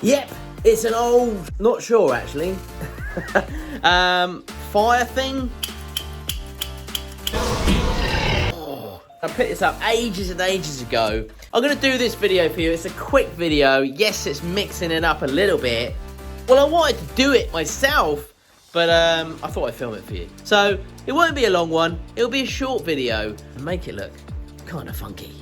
Yep, it's an old, not sure actually, fire thing. I picked this up ages and ages ago. I'm going to do this video for you. It's a quick video. Yes, it's mixing it up a little bit. Well, I wanted to do it myself, but I thought I'd film it for you. So, it won't be a long one. It'll be a short video and make it look kind of funky.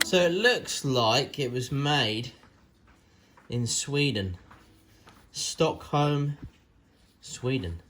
So it looks like it was made in Sweden. Stockholm, Sweden.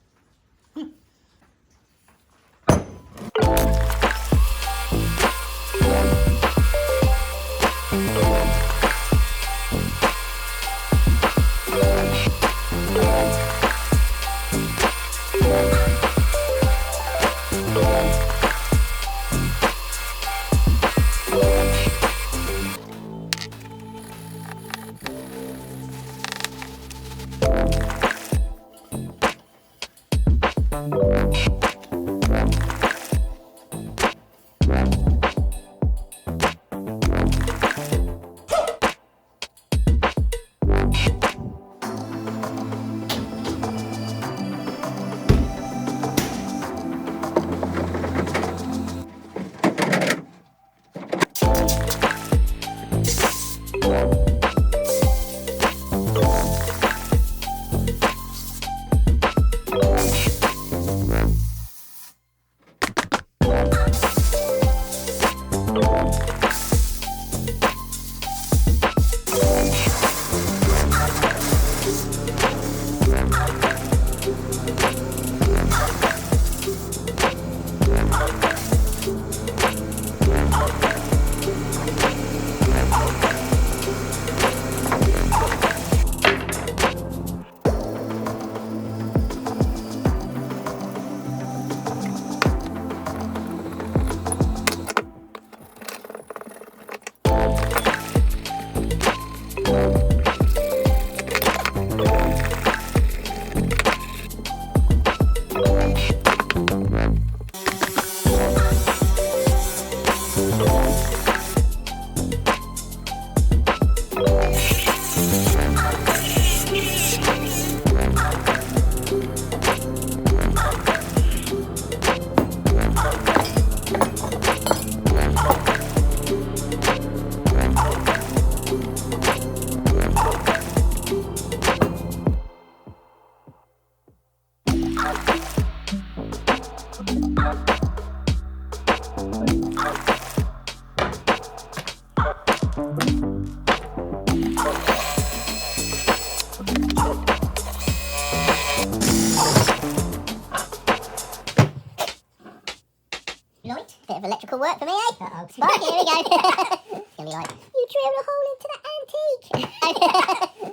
Bit of electrical work for me, eh? Uh-oh. Right, here we go. It's going to be like, you drilled a hole into the antique.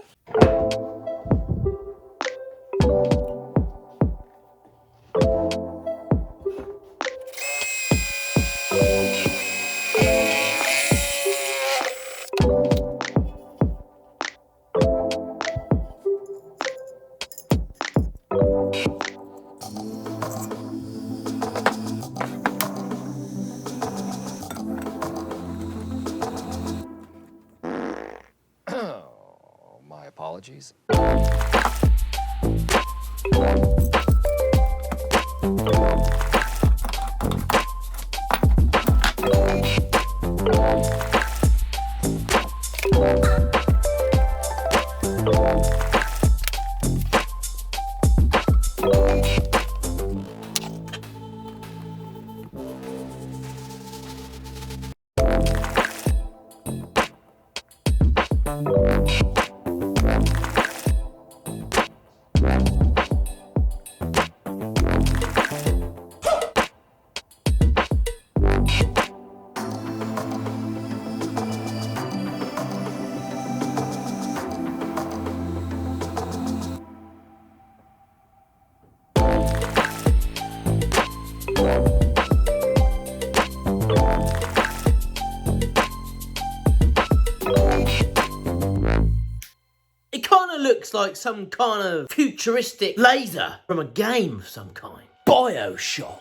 It kind of looks like some kind of futuristic laser from a game of some kind. BioShock.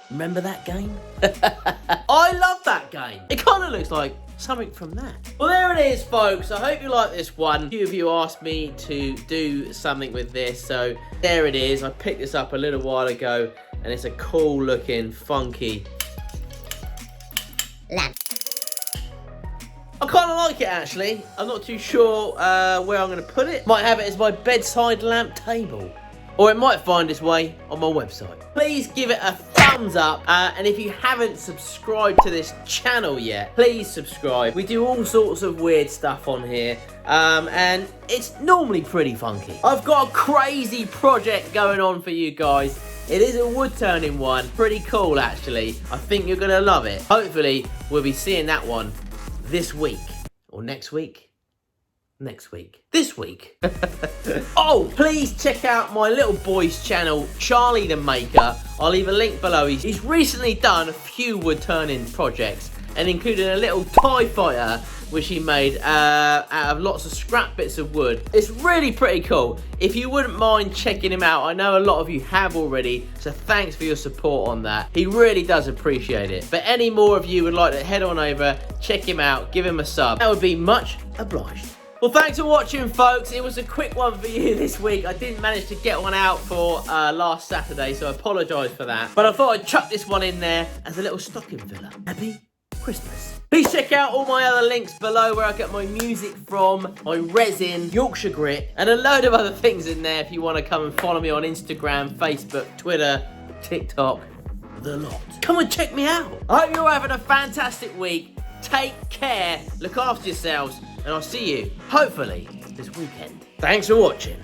Remember that game? I love that game. It kind of looks like something from that. Well, there it is, folks. I hope you like this one. A few of you asked me to do something with this, so there it is. I picked this up a little while ago, and it's a cool looking, funky lamp. I kind of like it, actually. I'm not too sure where I'm going to put it. Might have it as my bedside lamp table. Or it might find its way on my website. Please give it a thumbs up. And if you haven't subscribed to this channel yet, please subscribe. We do all sorts of weird stuff on here. And it's normally pretty funky. I've got a crazy project going on for you guys. It is a wood turning one. Pretty cool, actually. I think you're going to love it. Hopefully, we'll be seeing that one this week. Or next week. Next week. This week. Oh, please check out my little boy's channel, Charlie the Maker. I'll leave a link below. He's recently done a few wood turning projects and included a little TIE fighter which he made out of lots of scrap bits of wood. It's really pretty cool. If you wouldn't mind checking him out, I know a lot of you have already, so thanks for your support on that. He really does appreciate it. But any more of you would like to head on over, check him out, give him a sub. That would be much obliged. Well, thanks for watching, folks. It was a quick one for you this week. I didn't manage to get one out for last Saturday, so I apologise for that. But I thought I'd chuck this one in there as a little stocking filler. Happy Christmas. Please check out all my other links below where I get my music from, my resin, Yorkshire grit, and a load of other things in there if you want to come and follow me on Instagram, Facebook, Twitter, TikTok, the lot. Come and check me out. I hope you're having a fantastic week. Take care, look after yourselves, and I'll see you, hopefully, this weekend. Thanks for watching.